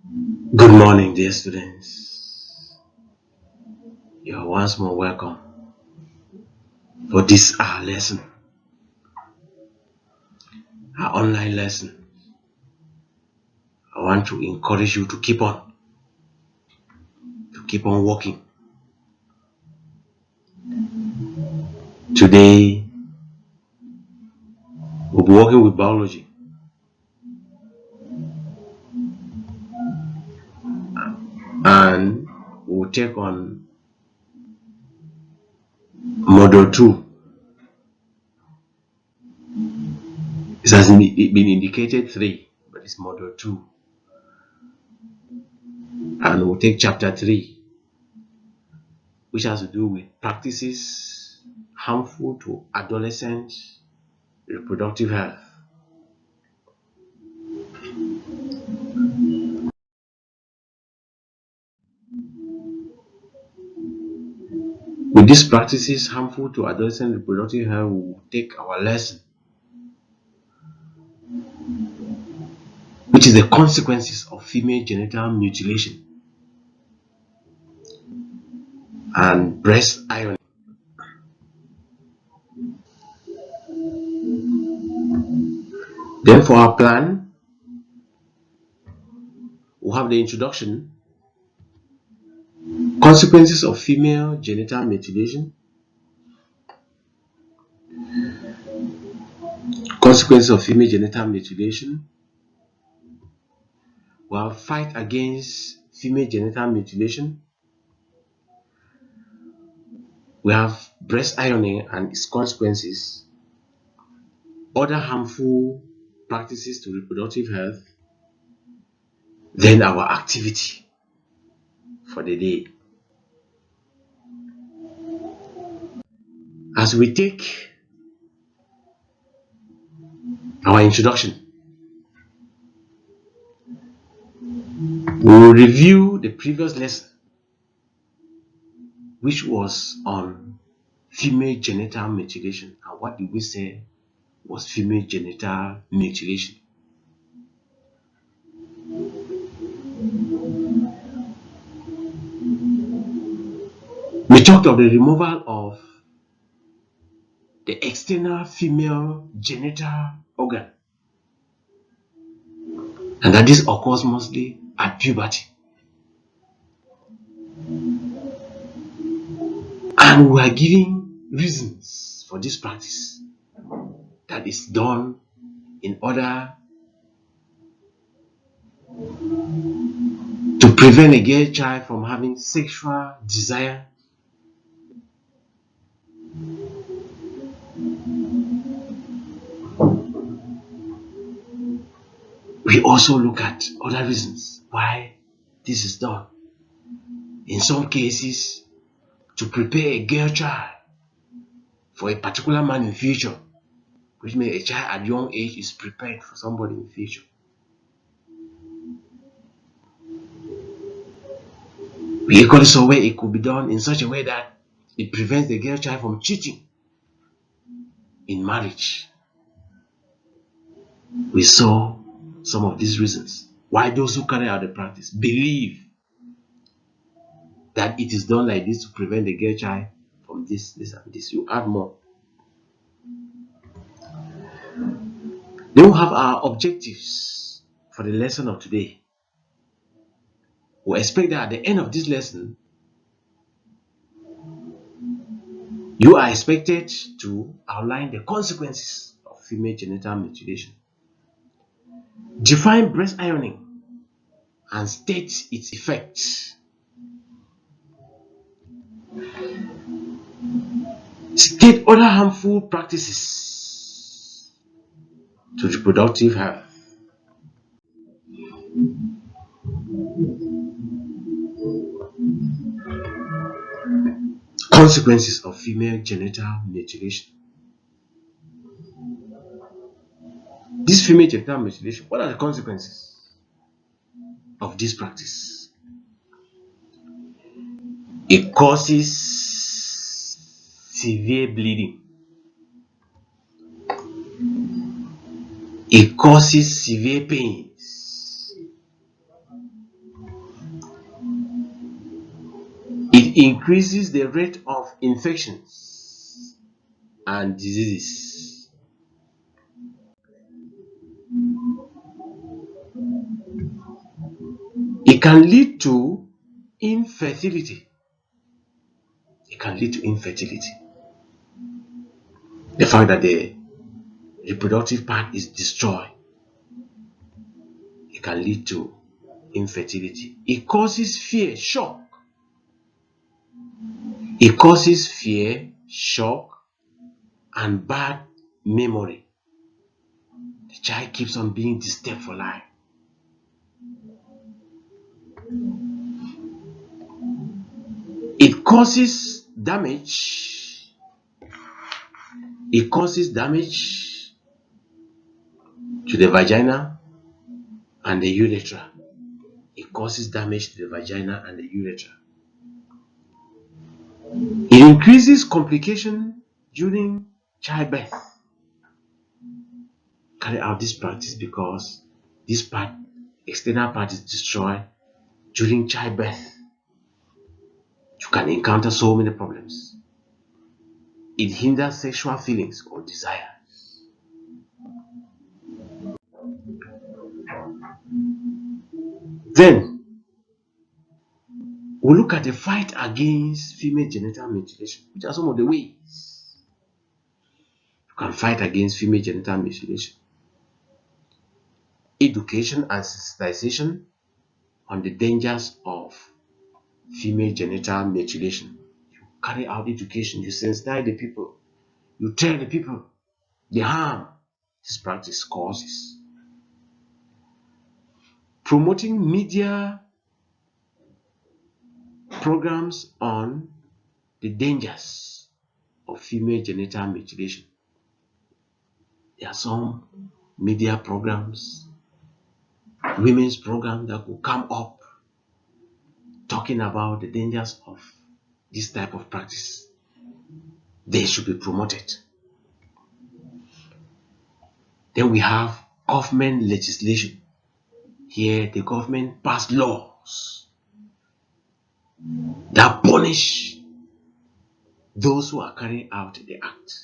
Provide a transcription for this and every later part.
Good morning, dear students. You are once more welcome for this our lesson, our online lesson. I want to encourage you to keep on working. Today, we'll be working with biology, and we'll take on model 2. It has been indicated 3, but it's model 2. And we'll take chapter 3, which has to do with practices harmful to adolescent reproductive health. With these practices harmful to adolescent reproductive health, we will take our lesson, which is the consequences of female genital mutilation and breast ironing. Then for our plan, we'll have the introduction, consequences of female genital mutilation, we'll have fight against female genital mutilation, we have breast ironing and its consequences, other harmful practices to reproductive health, then our activity for the day. As we take our introduction, we will review the previous lesson, which was on female genital mutilation. And what did we say was female genital mutilation? We talked of the removal of the external female genital organ, and that this occurs mostly at puberty. And we are giving reasons for this practice, that is done in order to prevent a girl child from having sexual desire, we also look at other reasons why this is done. In some cases, to prepare a girl child for a particular man in future, which means a child at young age is prepared for somebody in the future. We equally saw where it could be done in such a way that it prevents the girl child from cheating in marriage. We saw some of these reasons why those who carry out the practice believe that it is done like this to prevent the girl child from this, and this. You add more. Then we have our objectives for the lesson of today. We expect that at the end of this lesson, you are expected to outline the consequences of female genital mutilation, define breast ironing and state its effects, state other harmful practices to reproductive health, consequences of female genital mutilation. This female genital mutilation, what are the consequences of this practice? It causes severe bleeding. It causes severe pains. It increases the rate of infections and diseases. It can lead to infertility. It can lead to infertility. The fact that the reproductive part is destroyed, it can lead to infertility. It causes fear, shock. It causes fear, shock, and bad memory. The child keeps on being disturbed for life. It causes damage. It causes damage to the vagina and the urethra. It causes damage to the vagina and the urethra. It increases complication during childbirth. Carry out this practice because this part, external part, is destroyed during childbirth. You can encounter so many problems. It hinders sexual feelings or desires. Then we look at the fight against female genital mutilation, which are some of the ways you can fight against female genital mutilation. Education and sensitization on the dangers of female genital mutilation. You carry out education, you sensitize the people, you tell the people the harm this practice causes. Promoting media programs on the dangers of female genital mutilation. There are some media programs, women's programs that will come up talking about the dangers of this type of practice. They should be promoted. Then we have government legislation. Here the government passed laws that punish those who are carrying out the act.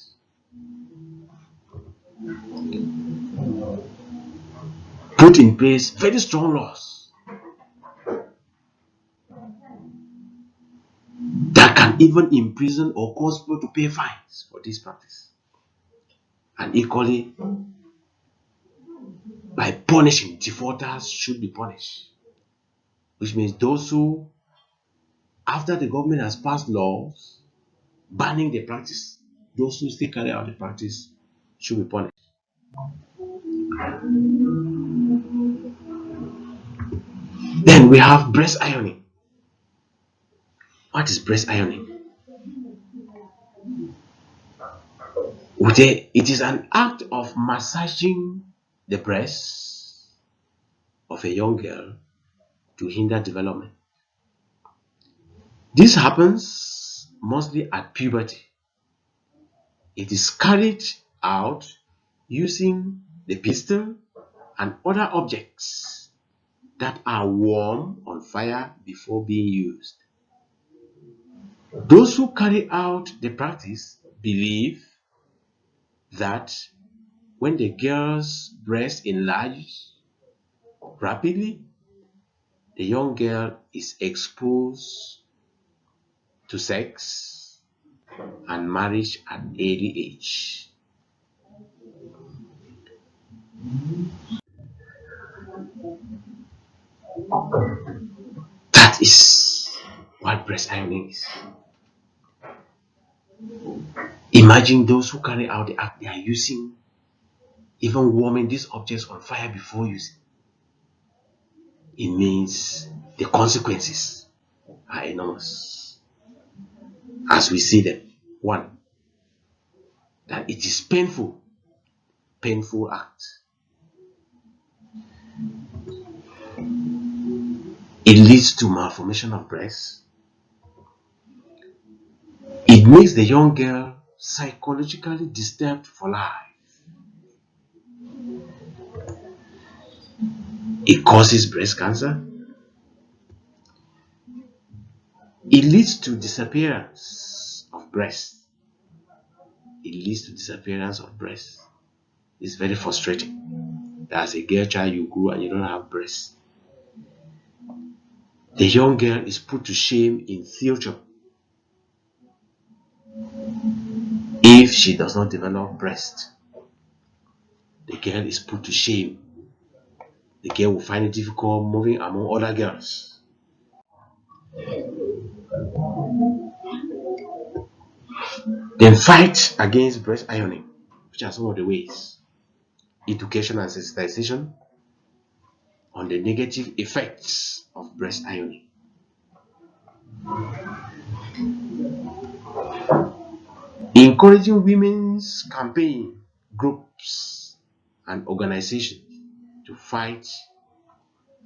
Put in place very strong laws that can even imprison or cause people to pay fines for this practice. And equally, by punishing, defaulters should be punished. Which means those who, after the government has passed laws banning the practice, those who still carry out the practice should be punished. Then we have breast ironing. What is breast ironing? It is an act of massaging the breasts of a young girl to hinder development. This happens mostly at puberty. It is carried out using the pistol and other objects that are warm on fire before being used. Those who carry out the practice believe that when the girl's breast enlarges rapidly, the young girl is exposed to sex and marriage at early age. That is what breast ironing is. Imagine those who carry out the act, they are using, even warming these objects on fire before using. It means the consequences are enormous as we see them. One, that it is painful act. It leads to malformation of breasts. It makes the young girl psychologically disturbed for life. It causes breast cancer. It leads leads to disappearance of breast. It leads to disappearance of breast. It's very frustrating. As a girl child, you grew and you don't have breasts. The young girl is put to shame in future if she does not develop breast. The girl is put to shame. The girl will find it difficult moving among other girls. Then fight against breast ironing, which are some of the ways. Education and sensitization on the negative effects of breast ironing. Encouraging women's campaign groups and organizations to fight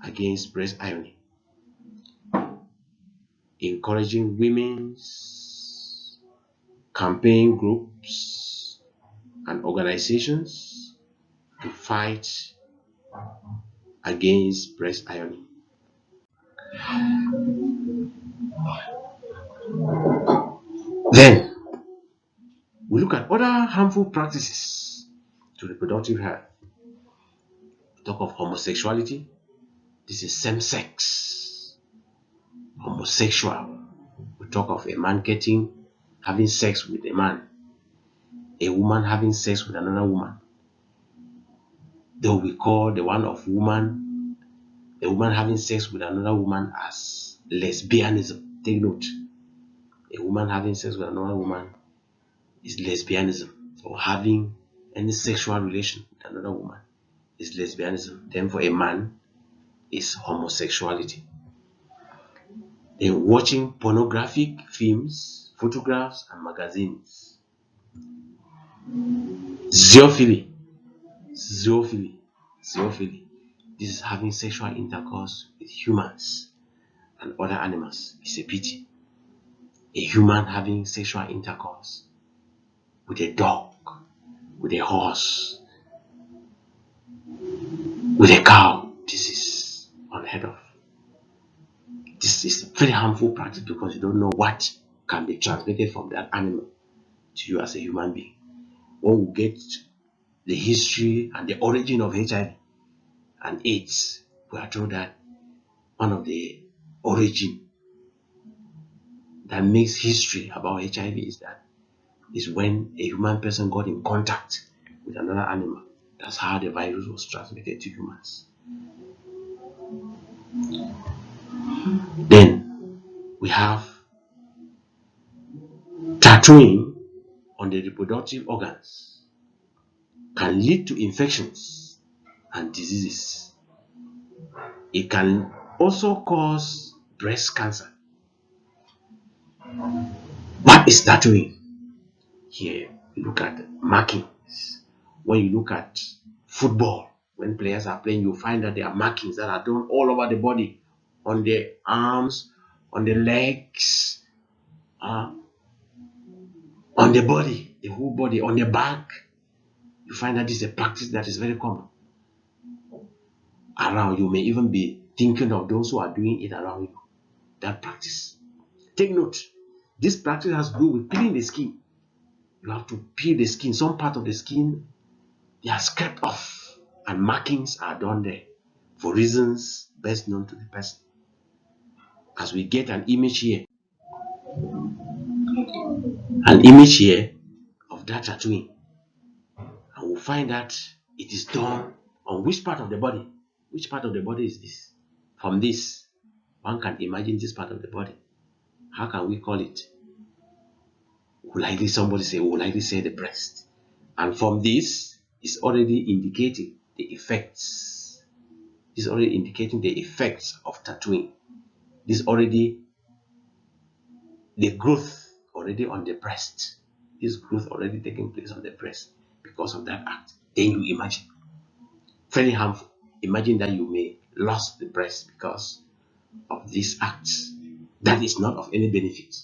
against breast ironing. Encouraging women's campaign groups and organizations to fight against breast ironing. Then we look at other harmful practices to reproductive health. We talk of homosexuality. This is same-sex. Homosexual. We talk of a man having sex with a man, a woman having sex with another woman. Though we call the one of woman, the woman having sex with another woman as lesbianism. Take note. A woman having sex with another woman is lesbianism. Or having any sexual relation with another woman is lesbianism. Then for a man is homosexuality. Then watching pornographic films, photographs, and magazines. Zoophilia. This is having sexual intercourse with humans and other animals. It's a pity. A human having sexual intercourse with a dog, with a horse, with a cow. This is unheard of. This is a very harmful practice because you don't know what can be transmitted from that animal to you as a human being. When we get the history and the origin of HIV and AIDS, we are told that one of the origin that makes history about HIV is when a human person got in contact with another animal. That's how the virus was transmitted to humans. Then we have tattooing on the reproductive organs can lead to infections and diseases. It can also cause breast cancer. What is tattooing? Here you look at markings. When you look at football, when players are playing, you find that there are markings that are done all over the body, on the arms, on the legs, on the body, the whole body, on the back. You find that this is a practice that is very common around. You may even be thinking of those who are doing it around you. That practice. Take note. This practice has to do with peeling the skin. You have to peel the skin. Some part of the skin, they are scraped off and markings are done there for reasons best known to the person. As we get an image here of that tattooing, and we'll find that it is done on which part of the body. Which part of the body is this? From this, one can imagine this part of the body. How can we call it? Somebody will likely say the breast. And from this is already indicating the effects. This is already indicating the effects of tattooing. This is already the growth already on the breast. This growth already taking place on the breast because of that act. Then you imagine. Very harmful. Imagine that you may lose the breast because of these acts. That is not of any benefit.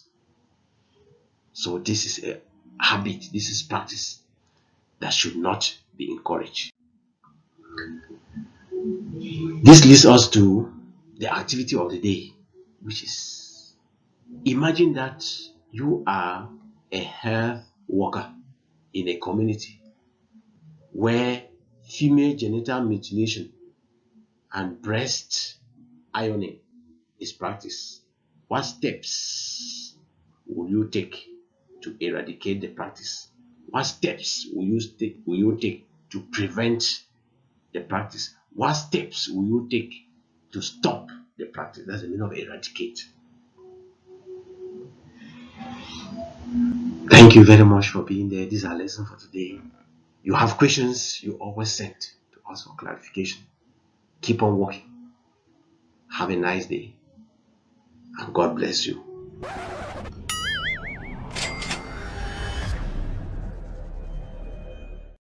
So this is a habit, this is practice that should not be encouraged. This leads us to the activity of the day, which is Imagine that you are a health worker in a community where female genital mutilation and breast ironing is practiced. What steps will you take to eradicate the practice? What steps will you take to prevent the practice? What steps will you take to stop the practice? That's the meaning of eradicate. Thank you very much for being there. This is our lesson for today. You have questions, you always send to us for clarification. Keep on working. Have a nice day, and God bless you.